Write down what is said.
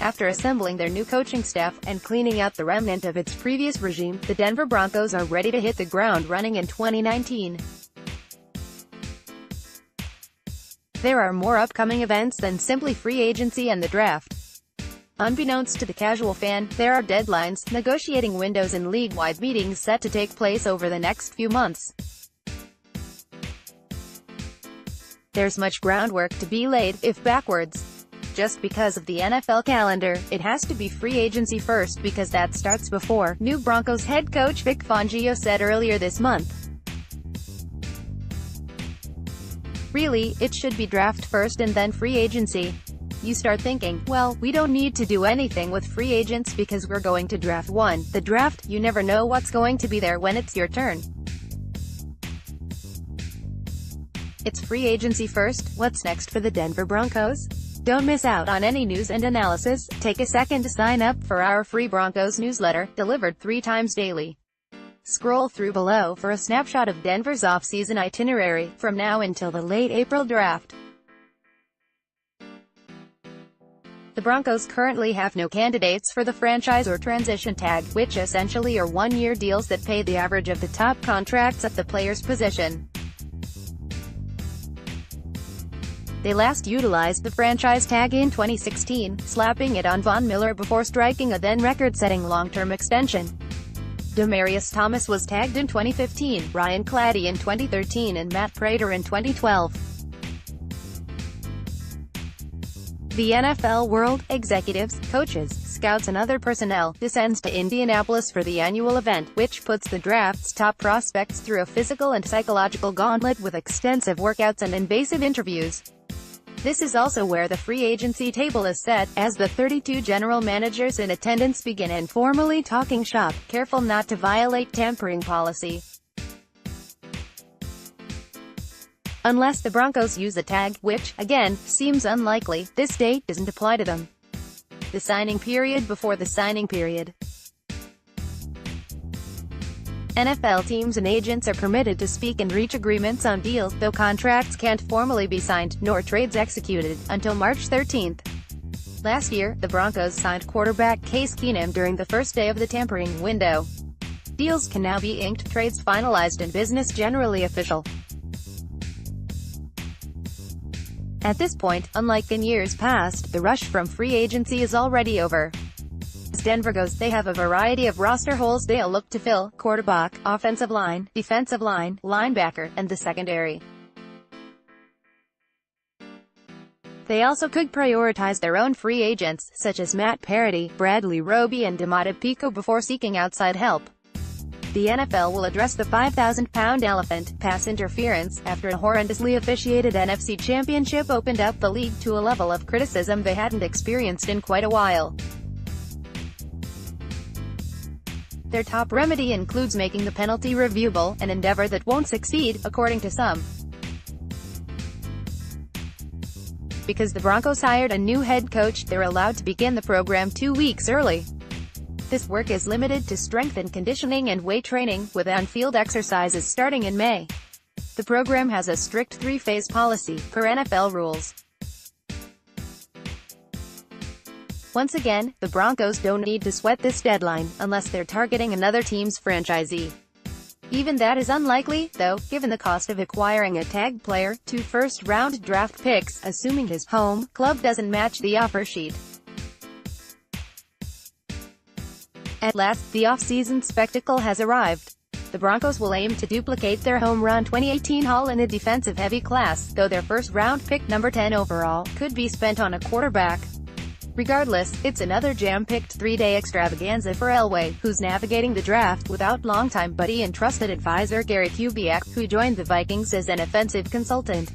After assembling their new coaching staff, and cleaning out the remnant of its previous regime, the Denver Broncos are ready to hit the ground running in 2019. There are more upcoming events than simply free agency and the draft. Unbeknownst to the casual fan, there are deadlines, negotiating windows and league-wide meetings set to take place over the next few months. There's much groundwork to be laid, if backwards. Just because of the NFL calendar, it has to be free agency first because that starts before, new Broncos head coach Vic Fangio said earlier this month. Really, it should be draft first and then free agency. You start thinking, well, we don't need to do anything with free agents because we're going to draft one. The draft, you never know what's going to be there when it's your turn. It's free agency first. What's next for the Denver Broncos? Don't miss out on any news and analysis. Take a second to sign up for our free Broncos newsletter, delivered 3 times daily. Scroll through below for a snapshot of Denver's off-season itinerary, from now until the late April draft. The Broncos currently have no candidates for the franchise or transition tag, which essentially are one-year deals that pay the average of the top contracts at the player's position. They last utilized the franchise tag in 2016, slapping it on Von Miller before striking a then record-setting long-term extension. Demaryius Thomas was tagged in 2015, Ryan Clady in 2013 and Matt Prater in 2012. The NFL world, executives, coaches, scouts and other personnel, descends to Indianapolis for the annual event, which puts the draft's top prospects through a physical and psychological gauntlet with extensive workouts and invasive interviews. This is also where the free agency table is set, as the 32 general managers in attendance begin informally talking shop, careful not to violate tampering policy. Unless the Broncos use a tag, which, again, seems unlikely, this date doesn't apply to them. The signing period before the signing period. NFL teams and agents are permitted to speak and reach agreements on deals, though contracts can't formally be signed, nor trades executed, until March 13. Last year, the Broncos signed quarterback Case Keenum during the first day of the tampering window. Deals can now be inked, trades finalized and business generally official. At this point, unlike in years past, the rush from free agency is already over. As Denver goes, they have a variety of roster holes they'll look to fill: quarterback, offensive line, defensive line, linebacker, and the secondary. They also could prioritize their own free agents, such as Matt Parody, Bradley Roby and Domata Pico, before seeking outside help. The NFL will address the 5,000-pound elephant, pass interference, after a horrendously officiated NFC Championship opened up the league to a level of criticism they hadn't experienced in quite a while. Their top remedy includes making the penalty reviewable, an endeavor that won't succeed, according to some. Because the Broncos hired a new head coach, they're allowed to begin the program 2 weeks early. This work is limited to strength and conditioning and weight training, with on-field exercises starting in May. The program has a strict 3-phase policy, per NFL rules. Once again, the Broncos don't need to sweat this deadline, unless they're targeting another team's franchisee. Even that is unlikely, though, given the cost of acquiring a tag player, 2 first-round draft picks, assuming his home club doesn't match the offer sheet. At last, the off-season spectacle has arrived. The Broncos will aim to duplicate their home run 2018 haul in a defensive-heavy class, though their first-round pick, number 10 overall, could be spent on a quarterback. Regardless, it's another jam-picked 3-day extravaganza for Elway, who's navigating the draft without longtime buddy and trusted advisor Gary Kubiak, who joined the Vikings as an offensive consultant.